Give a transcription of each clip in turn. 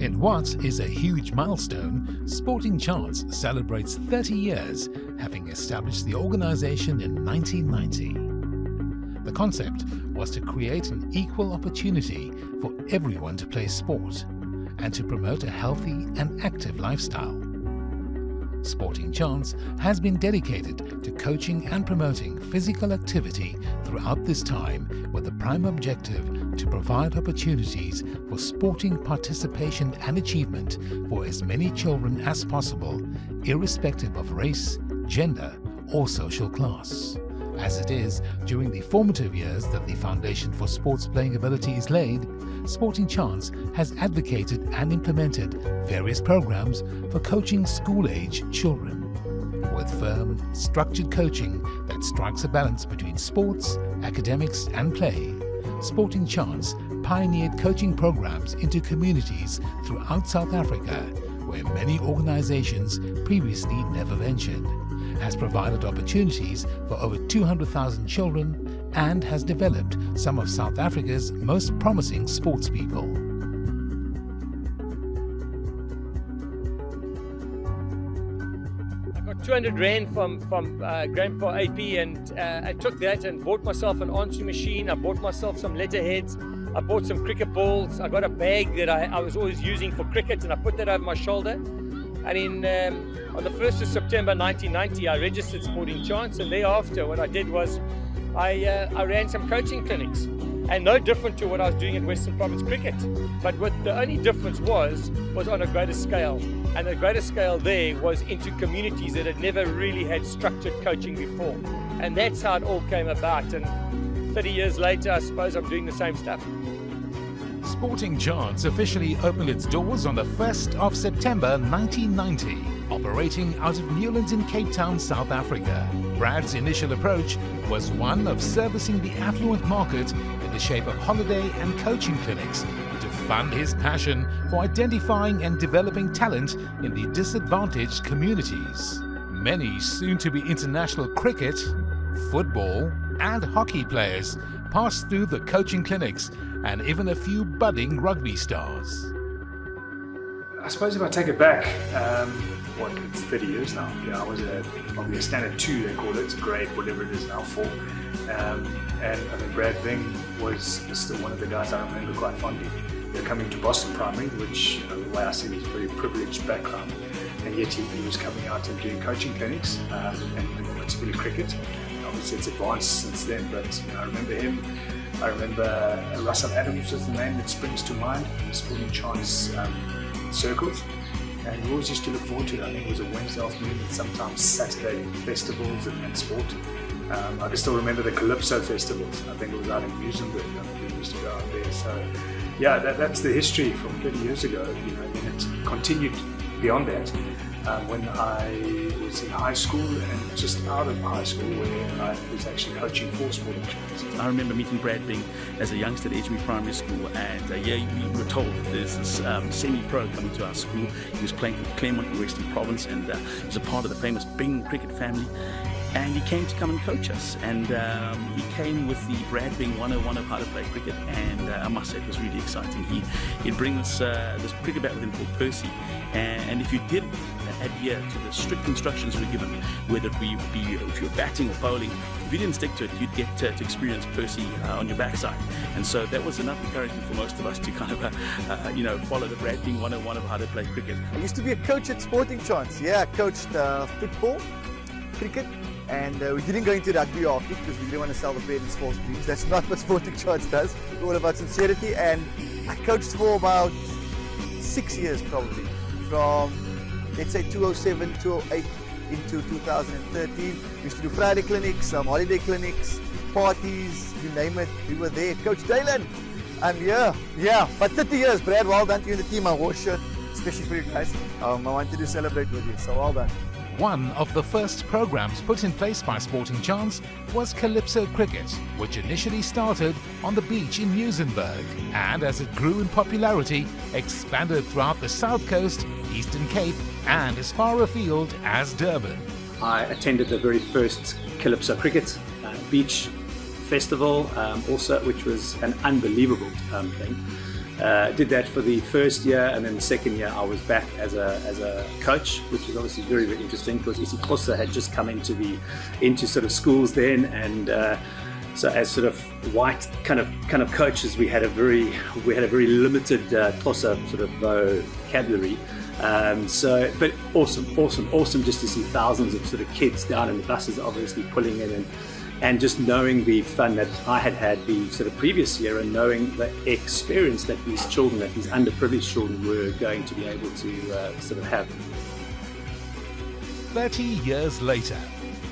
In what is a huge milestone, Sporting Chance celebrates 30 years, having established the organisation in 1990. The concept was to create an equal opportunity for everyone to play sport and to promote a healthy and active lifestyle. Sporting Chance has been dedicated to coaching and promoting physical activity throughout this time, with the prime objective to provide opportunities for sporting participation and achievement for as many children as possible, irrespective of race, gender or social class. As it is during the formative years that the foundation for sports playing ability is laid, Sporting Chance has advocated and implemented various programs for coaching school-age children. With firm, structured coaching that strikes a balance between sports, academics and play, Sporting Chance pioneered coaching programs into communities throughout South Africa where many organizations previously never ventured, has provided opportunities for over 200,000 children, and has developed some of South Africa's most promising sports people. I got 200 Rand from Grandpa AP, and I took that and bought myself an answering machine. I bought myself some letterheads. I bought some cricket balls. I got a bag that I was always using for cricket, and I put that over my shoulder. And on the 1st of September 1990, I registered Sporting Chance, and thereafter what I did was I ran some coaching clinics, and no different to what I was doing at Western Province Cricket. But what the only difference was on a greater scale, and the greater scale there was into communities that had never really had structured coaching before. And that's how it all came about, and 30 years later I suppose I'm doing the same stuff. Sporting Chance officially opened its doors on the 1st of September 1990, operating out of Newlands in Cape Town, South Africa. Brad's initial approach was one of servicing the affluent market in the shape of holiday and coaching clinics to fund his passion for identifying and developing talent in the disadvantaged communities. Many soon-to-be international cricket, football and hockey players passed through the coaching clinics, and even a few budding rugby stars. I suppose if I take it back, it's 30 years now. Yeah, I was probably a standard 2, they call it, grade, whatever it is now, 4. And I mean, Brad Bing was still one of the guys I remember quite fondly. They're coming to Boston Primary, which, the way I see it, is a very privileged background. And yet he was coming out and doing coaching clinics, and particularly cricket. Obviously it's advanced since then, but I remember him. I remember Russell Adams was the name that springs to mind in the Sporting Chance circles, and we always used to look forward to it. I think it was a Wednesday afternoon and sometimes Saturday festivals and sport. I can still remember the Calypso festivals. I think it was out in Musenberg. I think we used to go out there. So yeah, that's the history from 30 years ago. And it continued beyond that. When I was in high school and just out of high school, where I was actually coaching for Sporting Chance. I remember meeting Brad Bing as a youngster at Edgemead Primary School, and we were told that there's this semi-pro coming to our school. He was playing for Claremont in Western Province, and he was a part of the famous Bing cricket family. And he came to come and coach us, and he came with the Brad Bing 101 of how to play cricket, and I must say it was really exciting. He'd bring this cricket bat with him called Percy, and if you didn't adhere to the strict instructions we were given, whether it be if you were batting or bowling, if you didn't stick to it, you'd get to experience Percy on your backside. And so that was enough encouragement for most of us to kind of follow the Brad Bing 101 of how to play cricket. I used to be a coach at Sporting Chance. Yeah, I coached football, cricket, and we didn't go into rugby or hockey because we didn't want to sell the parents false dreams. That's not what Sporting Chance does. It's all about sincerity, and I coached for about 6 years probably, from let's say 2007, 2008 into 2013. We used to do Friday clinics, holiday clinics, parties, you name it, we were there. Coach Dylan, and yeah, but 30 years, Brad, well done to you and the team. I wore shirt, especially for you guys. I wanted to celebrate with you, so well done. One of the first programs put in place by Sporting Chance was Calypso Cricket, which initially started on the beach in Musenberg, and as it grew in popularity, expanded throughout the South Coast, Eastern Cape, and as far afield as Durban. I attended the very first Calypso Cricket beach festival, also, which was an unbelievable thing. Did that for the first year, and then the second year I was back as a coach, which was obviously very, very interesting because isiXhosa had just come into sort of schools then, and so as sort of white kind of coaches, we had a very limited Xhosa sort of vocabulary. But awesome just to see thousands of sort of kids down in the buses, obviously pulling in, and just knowing the fun that I had the sort of previous year, and knowing the experience that these children, that these underprivileged children were going to be able to sort of have. 30 years later,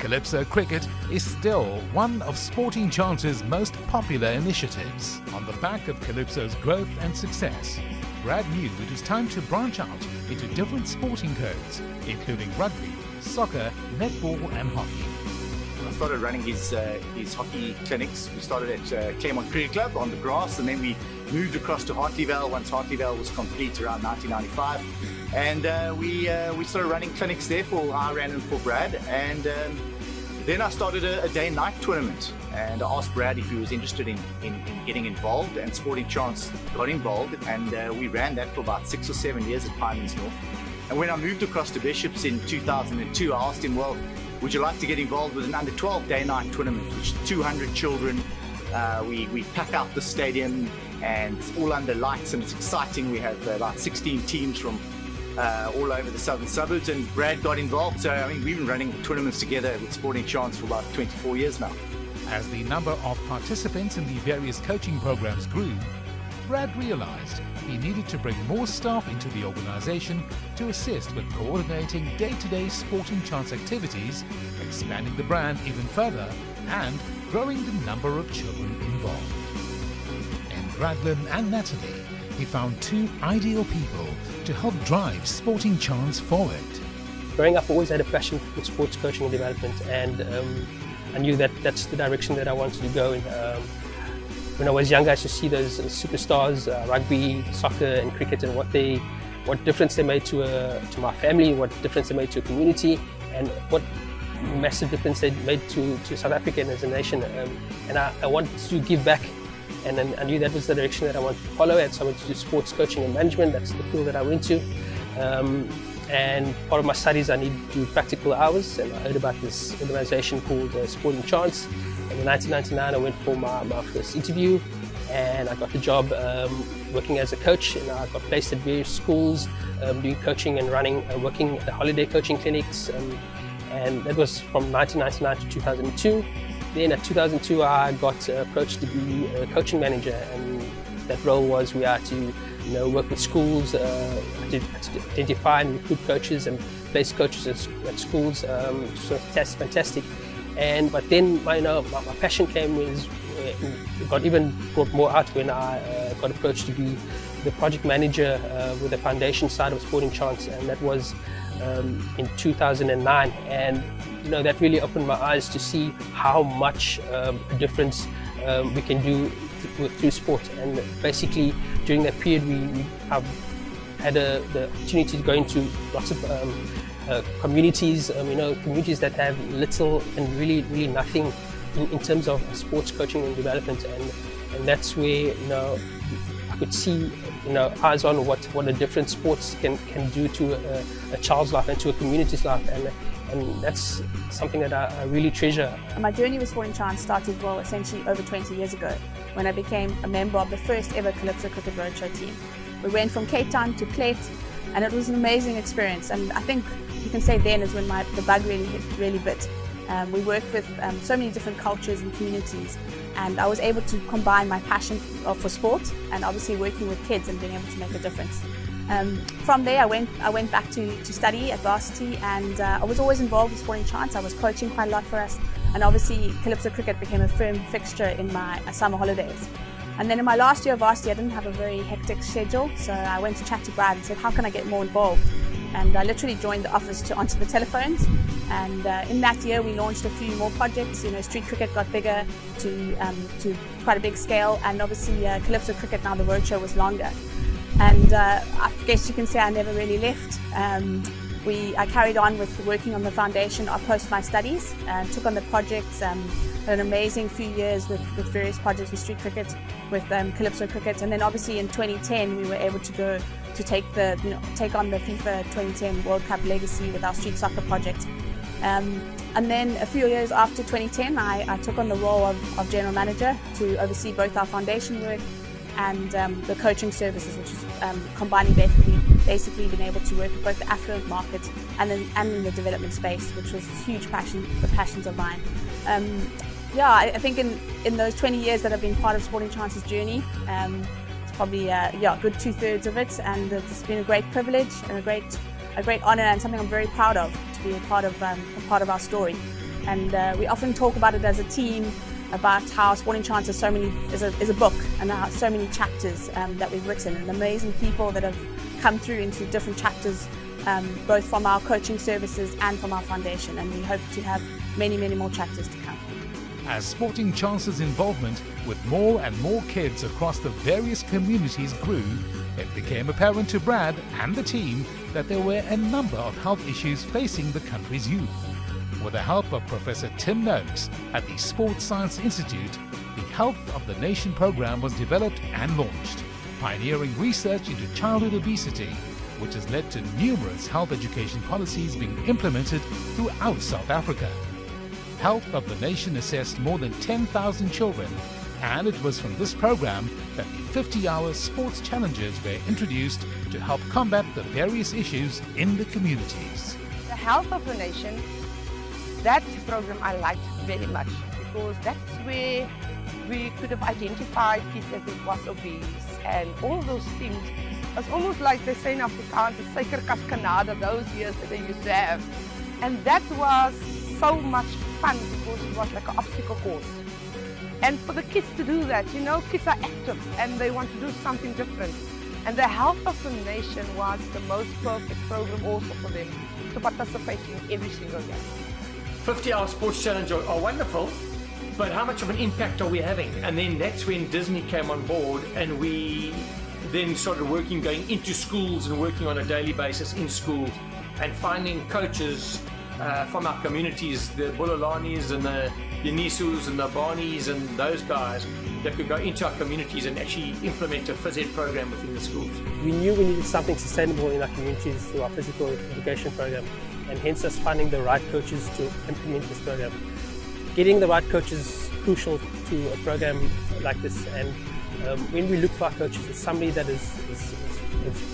Calypso Cricket is still one of Sporting Chance's most popular initiatives. On the back of Calypso's growth and success, Brad knew it was time to branch out into different sporting codes, including rugby, soccer, netball and hockey. I started running his hockey clinics. We started at Claremont Cricket Club on the grass, and then we moved across to Hartleyvale once Hartleyvale was complete around 1995. And we started running clinics there I ran them for Brad, and then I started a day and night tournament, and I asked Brad if he was interested in getting involved, and Sporting Chance got involved, and we ran that for about 6 or 7 years at Pinelands North. And when I moved across to Bishops in 2002, I asked him, well, would you like to get involved with an under 12 day night tournament, which 200 children, we pack out the stadium, and it's all under lights, and it's exciting. We have about 16 teams from all over the southern suburbs, and Brad got involved. So I mean, we've been running tournaments together with Sporting Chance for about 24 years now. As the number of participants in the various coaching programs grew, Brad realized he needed to bring more staff into the organization to assist with coordinating day-to-day Sporting Chance activities, expanding the brand even further, and growing the number of children involved. In Bradlin and Natalie, he found two ideal people to help drive Sporting Chance forward. Growing up, I always had a passion for sports coaching and development, and I knew that that's the direction that I wanted to go in. When I was younger, I used to see those superstars, rugby, soccer and cricket, and what difference they made to my family, what difference they made to a community, and what massive difference they made to South Africa as a nation. And I wanted to give back, and then I knew that was the direction that I wanted to follow. And so I went to do sports coaching and management. That's the field that I went to. And part of my studies, I needed to do practical hours, and I heard about this organization called Sporting Chance. And in 1999, I went for my first interview, and I got the job working as a coach, and I got placed at various schools, doing coaching and running, working at the holiday coaching clinics, and that was from 1999 to 2002. Then at 2002, I got approached to be a coaching manager, and that role was we had to work with schools, to identify and recruit coaches and place coaches at schools. So that's fantastic. But then my passion came it got even brought more out when I got approached to be the project manager with the foundation side of Sporting Chance, and that was in 2009. And that really opened my eyes to see how much a difference we can do through sport. And basically during that period we have had the opportunity to go into lots of communities, communities that have little and really nothing in terms of sports coaching and development, and that's where I could see eyes on what a different sports can do to a child's life and to a community's life, and that's something that I really treasure. My journey with Sporting Chance started essentially over 20 years ago, when I became a member of the first ever Calypso Cricket Roadshow team. We went from Cape Town to Plate, and it was an amazing experience, and I think you can say then is when the bug really bit. We worked with so many different cultures and communities, and I was able to combine my passion for sport and obviously working with kids and being able to make a difference. From there I went back to study at varsity, and I was always involved with Sporting Chance. I was coaching quite a lot for us, and obviously Calypso Cricket became a firm fixture in my summer holidays. And then in my last year of varsity, I didn't have a very hectic schedule, so I went to chat to Brad and said, how can I get more involved? And I literally joined the office to answer the telephones. And in that year, we launched a few more projects. Street cricket got bigger to quite a big scale, and obviously Calypso Cricket, now the roadshow was longer. And I guess you can say I never really left. I carried on with working on the foundation post my studies and took on the projects. An amazing few years with various projects with street cricket, with Calypso Cricket, and then obviously in 2010 we were able to go to take on the FIFA 2010 World Cup legacy with our street soccer project. And then a few years after 2010, I took on the role of general manager to oversee both our foundation work and the coaching services, which is combining basically being able to work with both the affluent market and in the development space, which was huge passions of mine. I think in those 20 years that I've been part of Sporting Chance's journey, it's probably a good 2/3 of it, and it's been a great privilege and a great honour and something I'm very proud of to be a part of our story. And we often talk about it as a team, about how Sporting Chance is a book, and how so many chapters that we've written, and amazing people that have come through into different chapters, both from our coaching services and from our foundation, and we hope to have many, many more chapters to come. As Sporting Chance's involvement with more and more kids across the various communities grew, it became apparent to Brad and the team that there were a number of health issues facing the country's youth. With the help of Professor Tim Noakes at the Sports Science Institute, the Health of the Nation program was developed and launched, pioneering research into childhood obesity, which has led to numerous health education policies being implemented throughout South Africa. Health of the Nation assessed more than 10,000 children, and it was from this program that the 50-hour sports challenges were introduced to help combat the various issues in the communities. The Health of the Nation, that program I liked very much, because that's where we could have identified kids that was obese and all those things. It's almost like they say in Afrikaans, the suikerkaskanade, those years that they used to have. And that was so much fun because it was like an obstacle course. And for the kids to do that, kids are active and they want to do something different. And the Health of the Nation was the most perfect program also for them to participate in every single year. 50-hour sports challenge are wonderful, but how much of an impact are we having? And then that's when Disney came on board, and we then started going into schools and working on a daily basis in schools and finding coaches from our communities, the Bulalanis and the Yanisus and the Barneys and those guys that could go into our communities and actually implement a phys ed program within the schools. We knew we needed something sustainable in our communities through our physical education program, and hence us finding the right coaches to implement this program. Getting the right coaches is crucial to a program like this, and when we look for our coaches, it's somebody that is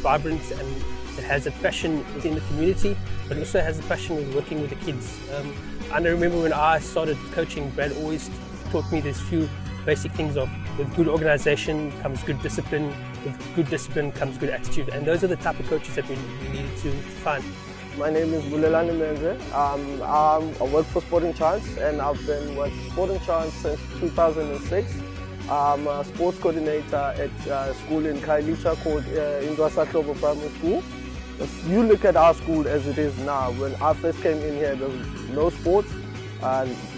vibrant and that has a passion within the community, but also has a passion with working with the kids. I remember when I started coaching, Brad always taught me these few basic things of, with good organisation comes good discipline, with good discipline comes good attitude, and those are the type of coaches that we needed to find. My name is Bulelani Menze. I work for Sporting Chance, and I've been with Sporting Chance since 2006. I'm a sports coordinator at a school in Khayelitsha called Indwasahlobo Primary School. If you look at our school as it is now, when I first came in here, there was no sports,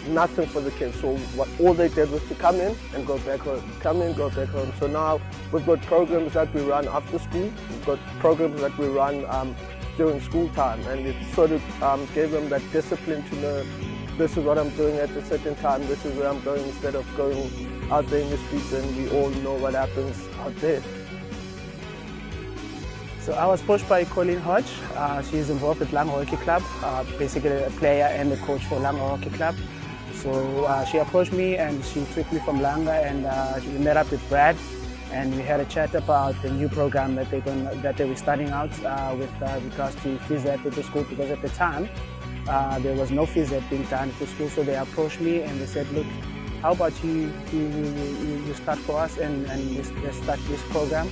nothing for the kids. So all they did was to come in and go back home, come in, go back home. So now we've got programs that we run after school. We've got programs that we run during school time, and it sort of gave them that discipline to know this is what I'm doing at a certain time, this is where I'm going, instead of going out there in the streets and we all know what happens out there. So I was approached by Colleen Hodge. She's involved with Langa Hockey Club, basically a player and a coach for Langa Hockey Club. So she approached me and she took me from Langa, and we met up with Brad, and we had a chat about the new program that they were starting out with regards to phys ed at the school, because at the time there was no phys ed being done at the school. So they approached me and they said, look, how about you start for us and let's start this program,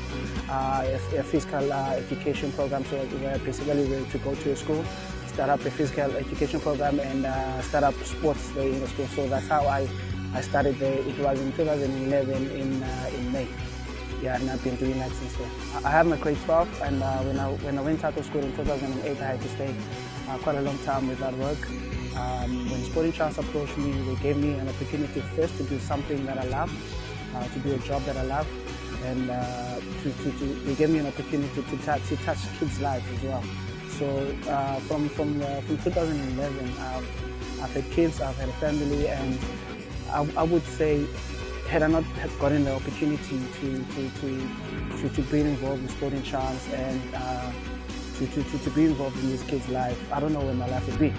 a physical education program. So we're basically ready to go to a school, start up a physical education program, and start up sports there in the school. So that's how I started there. It was in 2011 in May. Yeah, and I've been doing that since then. I have my grade 12, and when I went out of school in 2008, I had to stay quite a long time without work. When Sporting Chance approached me, they gave me an opportunity first to do something that I love, to do a job that I love, and they gave me an opportunity to touch kids' lives as well. So from 2011, I've had kids, I've had a family, and I would say, had I not gotten the opportunity to be involved in Sporting Chance and to be involved in these kids' life, I don't know where my life would be.